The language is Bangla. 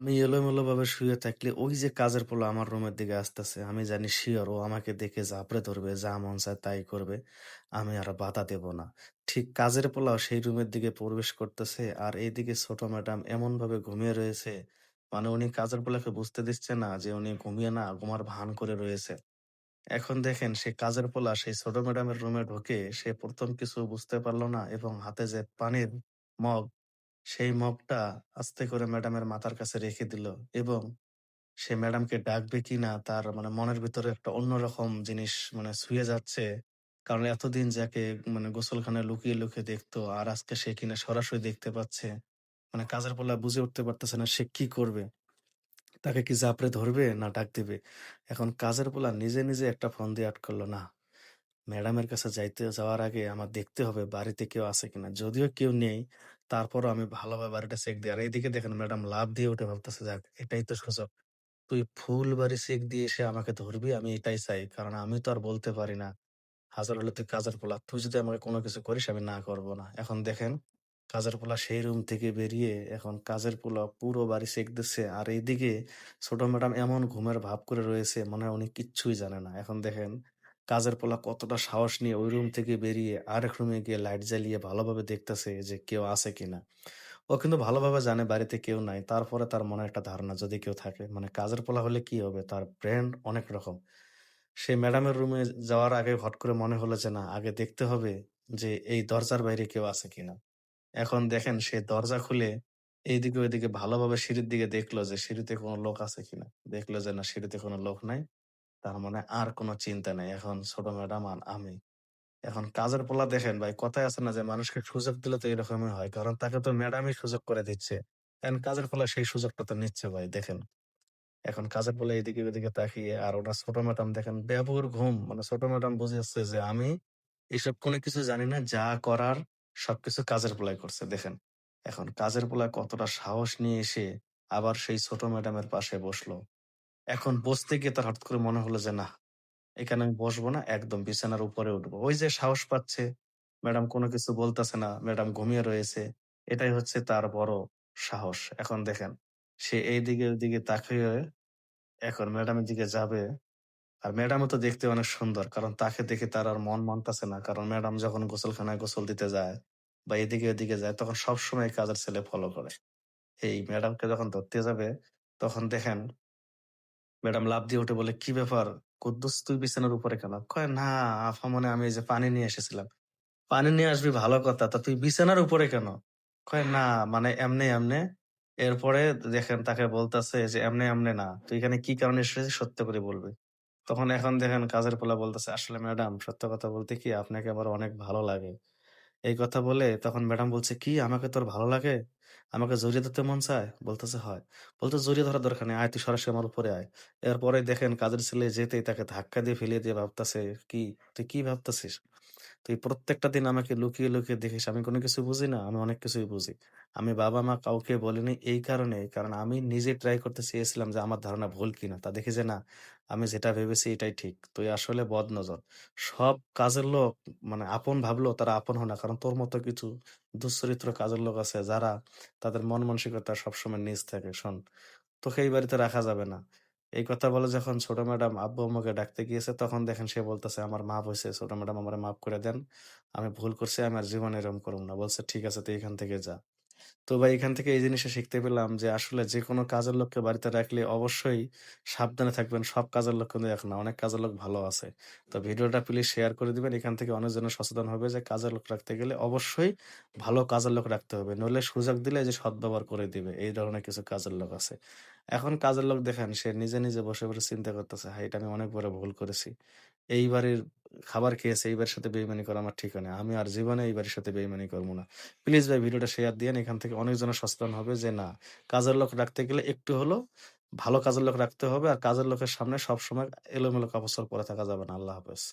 আমি এলোমেলোভাবে শুয়ে থাকলে ওই যে কাজের পোলা আমার রুমের দিকে আসতেছে। আমি জানি সিওর ও আমাকে দেখে জাপড়ে ধরবে, যা মন চায় তাই করবে। আমি আর বাধা দেব না। ঠিক কাজের পোলাও সেই রুমের দিকে প্রবেশ করতেছে আর এইদিকে ছোট ম্যাডাম এমনভাবে ঘুমিয়ে রয়েছে, মানে উনি কাজের পোলাকে বুঝতে দিচ্ছে না যে উনি ঘুমিয়ে না, ঘুমার ভান করে রয়েছে। এখন দেখেন সে কাজের পোলা সেই ছোট ম্যাডামের রুমে ঢুকে সে ১ম কিছু বুঝতে পারল না এবং হাতে যে পানির মগ, সেই মগটা আস্তে করে ম্যাডামের মাথার কাছে রেখে দিল এবং সে ম্যাডামকে ডাকবে কিনা তার মানে মনের ভিতরে একটা অন্যরকম জিনিস মানে ছুঁয়ে যাচ্ছে। কারণ এতদিন যাকে মানে গোসলখানায় লুকিয়ে, লুকিয়ে দেখতো আর আজকে সে কিনা সরাসরি দেখতে পাচ্ছে। মানে কাজের পোলা বুঝে উঠতে পারতেছে না সে কি করবে? তাকে কি জাপড়ে ধরবে না ডাক দিবে? এখন কাজের পোলা নিজে, নিজে একটা ফোন দিয়ে আঁট করল, না ম্যাডামের কাছে যাওয়ার আগে আমার দেখতে হবে বাড়িতে কেউ আছে কিনা। যদিও কেউ নেই, তারপরও আমি ভালোভাবে বাড়িটা চেক দিই। আর এইদিকে দেখেন ম্যাডাম লাফ দিয়ে উঠে ভাবতেছে, যাক এটাই তো সুযোগ। তুই ফুল বাড়ি চেক দিয়ে এসে আমাকে ধরবি, আমি এটাই চাই। কারণ আমি তো আর বলতে পারি না। হাজার হলে তুই কাজের পোলা। তুই যদি আমাকে কোনো কিছু করিস আমি না করব না। এখন দেখেন কাজের পোলা সেই রুম থেকে বেরিয়ে এখন কাজের পোলা পুরো বাড়ি চেক দিচ্ছে। আর এইদিকে ছোট ম্যাডাম এমন ঘুমের ভাব করে রয়েছে মনে হয় উনি কিচ্ছুই জানে না। এখন দেখেন কাজের পোলা কতটা সাহস নিয়ে ওই রুম থেকে বেরিয়ে আরেক রুমে গিয়ে লাইট জ্বালিয়ে ভালোভাবে দেখতেছে যে কেউ আছে কিনা। ও কিন্তু ভালোভাবে জানে বাড়িতে কেউ নাই। তারপরে তার মনে একটা ধারণা যদি কেউ থাকে মানে কাজের পোলা হলে কি হবে? তার ব্রেইন অনেক রকম। সে ম্যাডামের রুমে যাওয়ার আগে হট করে মনে হলো যে না আগে দেখতে হবে যে এই দরজার বাইরে কেউ আছে কিনা। এখন দেখেন সে দরজা খুলে এইদিকে ওইদিকে ভালোভাবে সিঁড়ির দিকে দেখলো যে সিঁড়িতে কোনো লোক আছে কিনা। দেখলো যে না সিঁড়িতে কোনো লোক নাই। তার মানে আর কোনো চিন্তা নেই। এখন ছোট ম্যাডাম আর আমি। এখন কাজের পোলা দেখেন ভাই কথায় আছে না যে মানুষকে সুযোগ দিলে তো এরকমই হয়। কারণ তাকে তো ম্যাডামই সুযোগ করে দিচ্ছে। এখন কাজের পোলা সেই সুযোগটা তো নিচ্ছে ভাই দেখেন। এখন কাজের পোলা এদিকে ওদিকে তাকিয়ে আর ওনার ছোট ম্যাডাম দেখেন বেভুর ঘুম। মানে ছোট ম্যাডাম বুঝেছে যে আমি এসব কোনো কিছু জানি না। যা করার সবকিছু কাজের পোলাই করছে দেখেন। এখন কাজের পোলা কতটা সাহস নিয়ে এসে আবার সেই ছোট ম্যাডামের পাশে বসলো। এখন বসতে গিয়ে তার হঠাৎ করে মনে হলো যে না এখানে আমি বসবো না, একদম বিছানার উপরে উঠবো। ওই যে সাহস পাচ্ছে, ম্যাডাম কোনো কিছু বলতেছে না, ম্যাডাম ঘুমিয়ে রয়েছে। এটাই হচ্ছে তার বড় সাহস। এখন দেখেন, সে এইদিকে ওইদিকে তাকিয়ে এখন ম্যাডামের দিকে যাবে। আর ম্যাডামও তো দেখতে অনেক সুন্দর। কারণ তাকে দেখে তার আর মন মানতেছে না। কারণ ম্যাডাম যখন গোসলখানায় গোসল দিতে যায় বা এদিকে ওদিকে যায় তখন সবসময় কাজের ছেলে ফলো করে। এই ম্যাডামকে যখন ধরতে যাবে তখন দেখেন ম্যাডাম লাফ দিয়ে উঠে বলে, "কি ব্যাপার? কুদ্দুস তুই বিছানার উপরে কেন?" কয়, "না আফামনে আমি এই যে পানি নিয়ে এসেছিলাম।" "পানি নিয়ে আসবি ভালো কথা। তা তুই বিছানার উপরে কেন?" কয়, "না মানে এমনে, এমনে।" এরপরে দেখেন তাকে বলতেছে যে, "এমনে, এমনে না। তুই এখানে কি কারণে এসেছিস সত্য করে বলবি।" তখন এখন দেখেন কাজের পোলা বলতেছে, "আসলে ম্যাডাম সত্য কথা বলতে কি আপনাকে আমার অনেক ভালো লাগে।" এই কথা বলে তখন ম্যাডাম বলছে, "কি আমাকে তোর ভালো লাগে? আমাকে জড়িয়ে ধরতে মন চায়?" বলতেছে, "হয়।" বলতে, "জড়িয়ে ধরার দরকার নেই। আয় তুই সরাসরি আমার উপরে আয়।" এরপরে দেখেন কাজের ছেলে যেতেই তাকে ধাক্কা দিয়ে ফেলিয়ে দিয়ে ভাবতেছে, "কি? তুই কি ভাবতেছিস? তুই প্রত্যেকটা দিন আমাকে লুকিয়ে, লুকিয়ে দেখিস। আমি কোনো কিছু বুঝি না? আমি অনেক কিছুই বুঝি। আমি বাবা-মা কাউকে বলিনি এই কারণে, কারণ আমি নিজে ট্রাই করতে চেয়েছিলাম যে আমার ধারণা ভুল কিনা। তা দেখি যে না, আমি যেটা ভেবেছি এটাই ঠিক। তুই আসলে বদনজর। সব কাজের লোক মানে আপন ভাবলেও তারা আপন হয় না। কারণ তোর মতো কিছু দুশ্চরিত্র কাজের লোক আছে যারা তাদের মন মানসিকতা সবসময় নিচ থাকে। শোন, তোকে এই বাড়িতে রাখা যাবে না।" এই কথা বলে যখন ছোট ম্যাডাম আব্বু-আম্মুকে ডাকতে গিয়েছে তখন দেখেন সে বলতেছে, "আমার মাফ হইছে। ছোট ম্যাডাম আমারে মাফ করে দেন। আমি ভুল করছি। আমি আর জীবনে এরকম করব না।" বলছে, "ঠিক আছে তুই এখান থেকে যা।" তো ভাই এখান থেকে এই জিনিসটা শিখতে পেলাম যে আসলে যেকোনো কাজের লোককে বাড়িতে রাখলে অবশ্যই সাবধানে থাকবেন। সব কাজের লোক কিন্তু এক না। অনেক কাজের লোক ভালো আছে। তো ভিডিওটা প্লিজ শেয়ার করে দিবেন। এখান থেকে অনেকজনের সচেতন হবে যে কাজের লোক রাখতে গেলে অবশ্যই ভালো কাজের লোক রাখতে হবে। নইলে সুযোগ দিলে এই যে সদ্ব্যবহার করে দিবে। এই ধরনের কিছু কাজের লোক আছে। এখন কাজের লোক দেখেন সে নিজে, নিজে বসে, বসে চিন্তা করতেছে, "হায় এটা আমি অনেক বড় ভুল করেছি। এই বাড়ির খাবার খেয়েছে, এই বাড়ির সাথে বেইমানি করা আমার ঠিক হয় না। আমি আর জীবনে এই বাড়ির সাথে বেইমানি করব না।" প্লিজ ভাই ভিডিওটা শেয়ার দিয়েন। এখান থেকে অনেকজনের সচেতন হবে যে না, কাজের লোক রাখতে গেলে একটু হলেও ভালো কাজের লোক রাখতে হবে। আর কাজের লোকের সামনে সবসময় এলোমেলো কাপড়-চোপড় পরে থাকা যাবে না। আল্লাহ হাফেজ।